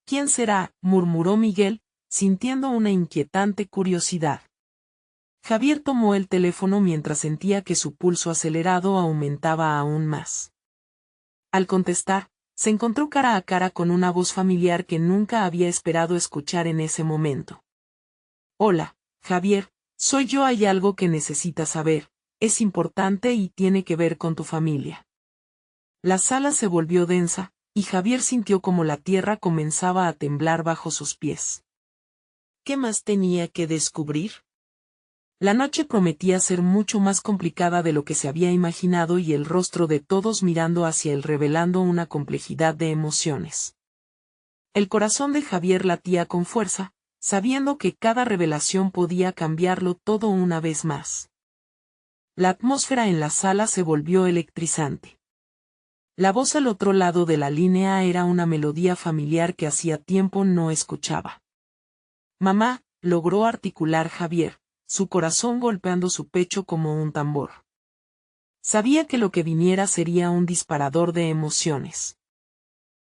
¿Quién será?, murmuró Miguel, sintiendo una inquietante curiosidad. Javier tomó el teléfono mientras sentía que su pulso acelerado aumentaba aún más. Al contestar, se encontró cara a cara con una voz familiar que nunca había esperado escuchar en ese momento. Hola, Javier, soy yo. Hay algo que necesitas saber, es importante y tiene que ver con tu familia. La sala se volvió densa, y Javier sintió como la tierra comenzaba a temblar bajo sus pies. ¿Qué más tenía que descubrir? La noche prometía ser mucho más complicada de lo que se había imaginado y el rostro de todos mirando hacia él revelando una complejidad de emociones. El corazón de Javier latía con fuerza, sabiendo que cada revelación podía cambiarlo todo una vez más. La atmósfera en la sala se volvió electrizante. La voz al otro lado de la línea era una melodía familiar que hacía tiempo no escuchaba. Mamá, logró articular Javier, su corazón golpeando su pecho como un tambor. Sabía que lo que viniera sería un disparador de emociones.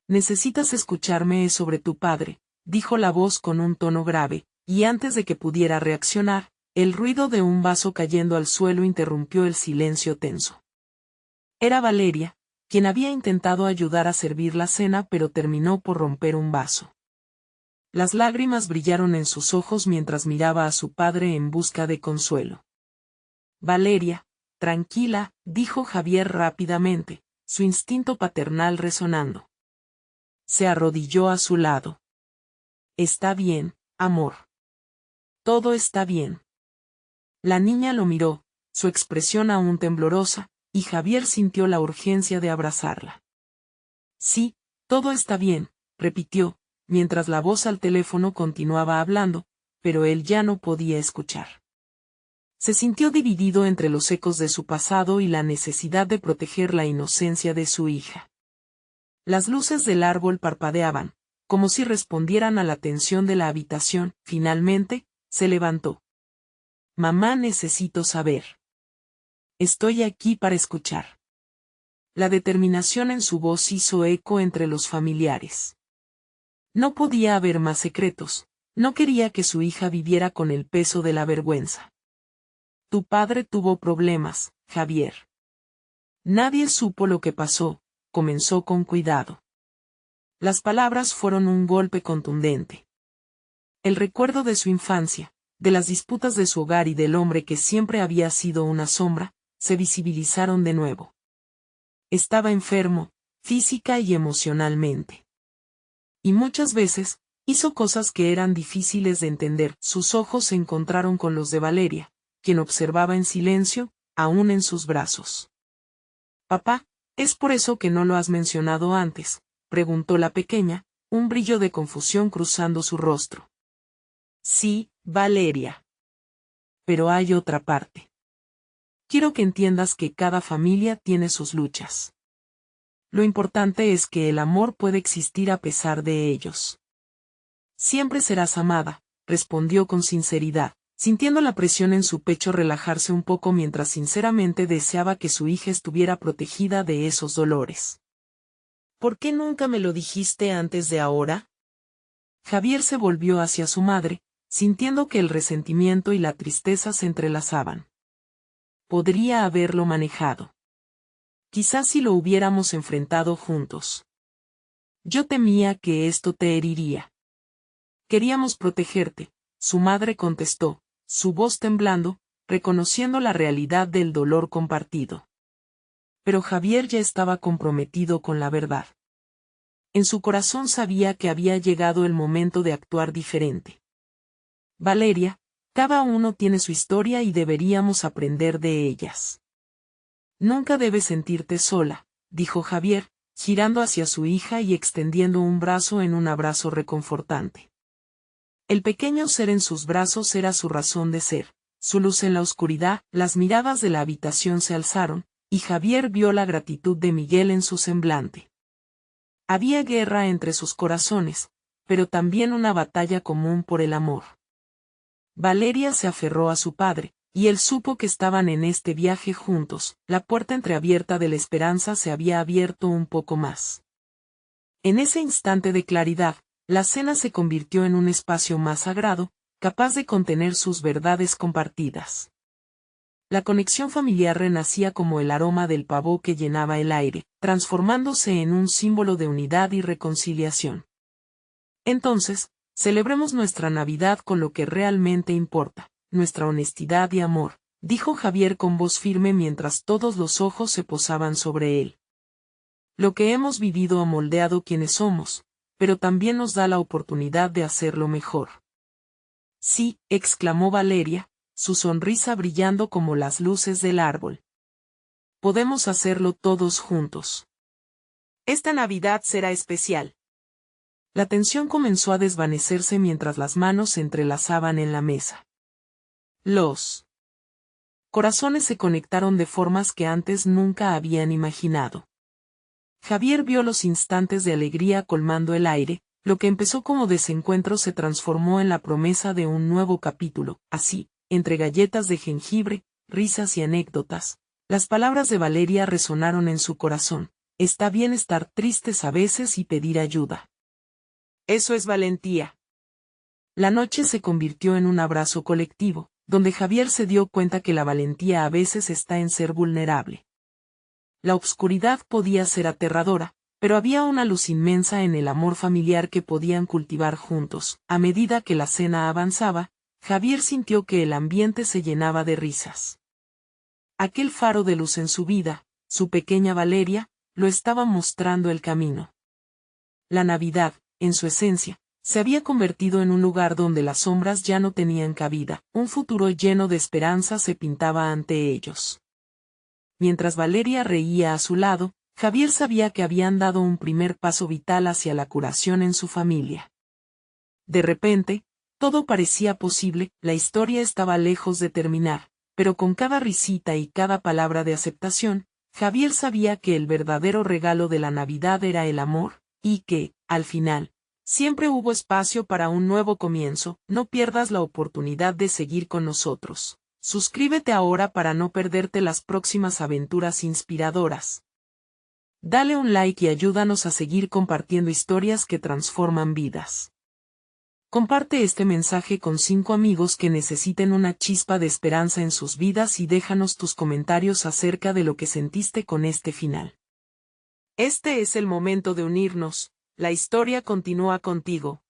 Necesitas escucharme, es sobre tu padre, dijo la voz con un tono grave, y antes de que pudiera reaccionar, el ruido de un vaso cayendo al suelo interrumpió el silencio tenso. Era Valeria, quien había intentado ayudar a servir la cena pero terminó por romper un vaso. Las lágrimas brillaron en sus ojos mientras miraba a su padre en busca de consuelo. Valeria, tranquila, dijo Javier rápidamente, su instinto paternal resonando. Se arrodilló a su lado. Está bien, amor. Todo está bien. La niña lo miró, su expresión aún temblorosa, y Javier sintió la urgencia de abrazarla. Sí, todo está bien, repitió, mientras la voz al teléfono continuaba hablando, pero él ya no podía escuchar. Se sintió dividido entre los ecos de su pasado y la necesidad de proteger la inocencia de su hija. Las luces del árbol parpadeaban, como si respondieran a la tensión de la habitación. Finalmente, se levantó. Mamá, necesito saber. Estoy aquí para escuchar. La determinación en su voz hizo eco entre los familiares. No podía haber más secretos, no quería que su hija viviera con el peso de la vergüenza. Tu padre tuvo problemas, Javier. Nadie supo lo que pasó, comenzó con cuidado. Las palabras fueron un golpe contundente. El recuerdo de su infancia, de las disputas de su hogar y del hombre que siempre había sido una sombra, se visibilizaron de nuevo. Estaba enfermo, física y emocionalmente. Y muchas veces, hizo cosas que eran difíciles de entender. Sus ojos se encontraron con los de Valeria, quien observaba en silencio, aún en sus brazos. «Papá, ¿es por eso que no lo has mencionado antes?», preguntó la pequeña, un brillo de confusión cruzando su rostro. «Sí, Valeria. Pero hay otra parte. Quiero que entiendas que cada familia tiene sus luchas. Lo importante es que el amor puede existir a pesar de ellos». «Siempre serás amada», respondió con sinceridad, sintiendo la presión en su pecho relajarse un poco mientras sinceramente deseaba que su hija estuviera protegida de esos dolores. «¿Por qué nunca me lo dijiste antes de ahora?». Javier se volvió hacia su madre, sintiendo que el resentimiento y la tristeza se entrelazaban. Podría haberlo manejado. Quizás si lo hubiéramos enfrentado juntos. Yo temía que esto te heriría. Queríamos protegerte, su madre contestó, su voz temblando, reconociendo la realidad del dolor compartido. Pero Javier ya estaba comprometido con la verdad. En su corazón sabía que había llegado el momento de actuar diferente. «Valeria, cada uno tiene su historia y deberíamos aprender de ellas. Nunca debes sentirte sola», dijo Javier, girando hacia su hija y extendiendo un brazo en un abrazo reconfortante. El pequeño ser en sus brazos era su razón de ser, su luz en la oscuridad. Las miradas de la habitación se alzaron, y Javier vio la gratitud de Miguel en su semblante. Había guerra entre sus corazones, pero también una batalla común por el amor. Valeria se aferró a su padre, y él supo que estaban en este viaje juntos. La puerta entreabierta de la esperanza se había abierto un poco más. En ese instante de claridad, la cena se convirtió en un espacio más sagrado, capaz de contener sus verdades compartidas. La conexión familiar renacía como el aroma del pavó que llenaba el aire, transformándose en un símbolo de unidad y reconciliación. «Entonces, celebremos nuestra Navidad con lo que realmente importa, nuestra honestidad y amor», dijo Javier con voz firme mientras todos los ojos se posaban sobre él. «Lo que hemos vivido ha moldeado quienes somos, pero también nos da la oportunidad de hacerlo mejor». «Sí», exclamó Valeria, su sonrisa brillando como las luces del árbol. «Podemos hacerlo todos juntos. Esta Navidad será especial». La tensión comenzó a desvanecerse mientras las manos se entrelazaban en la mesa. Los corazones se conectaron de formas que antes nunca habían imaginado. Javier vio los instantes de alegría colmando el aire. Lo que empezó como desencuentro se transformó en la promesa de un nuevo capítulo. Así, entre galletas de jengibre, risas y anécdotas, las palabras de Valeria resonaron en su corazón. Está bien estar tristes a veces y pedir ayuda. Eso es valentía. La noche se convirtió en un abrazo colectivo, donde Javier se dio cuenta que la valentía a veces está en ser vulnerable. La obscuridad podía ser aterradora, pero había una luz inmensa en el amor familiar que podían cultivar juntos. A medida que la cena avanzaba, Javier sintió que el ambiente se llenaba de risas. Aquel faro de luz en su vida, su pequeña Valeria, lo estaba mostrando el camino. La Navidad, en su esencia, se había convertido en un lugar donde las sombras ya no tenían cabida. Un futuro lleno de esperanza se pintaba ante ellos. Mientras Valeria reía a su lado, Javier sabía que habían dado un primer paso vital hacia la curación en su familia. De repente, todo parecía posible. La historia estaba lejos de terminar, pero con cada risita y cada palabra de aceptación, Javier sabía que el verdadero regalo de la Navidad era el amor, y que, al final, siempre hubo espacio para un nuevo comienzo. No pierdas la oportunidad de seguir con nosotros. Suscríbete ahora para no perderte las próximas aventuras inspiradoras. Dale un like y ayúdanos a seguir compartiendo historias que transforman vidas. Comparte este mensaje con 5 amigos que necesiten una chispa de esperanza en sus vidas y déjanos tus comentarios acerca de lo que sentiste con este final. Este es el momento de unirnos, la historia continúa contigo.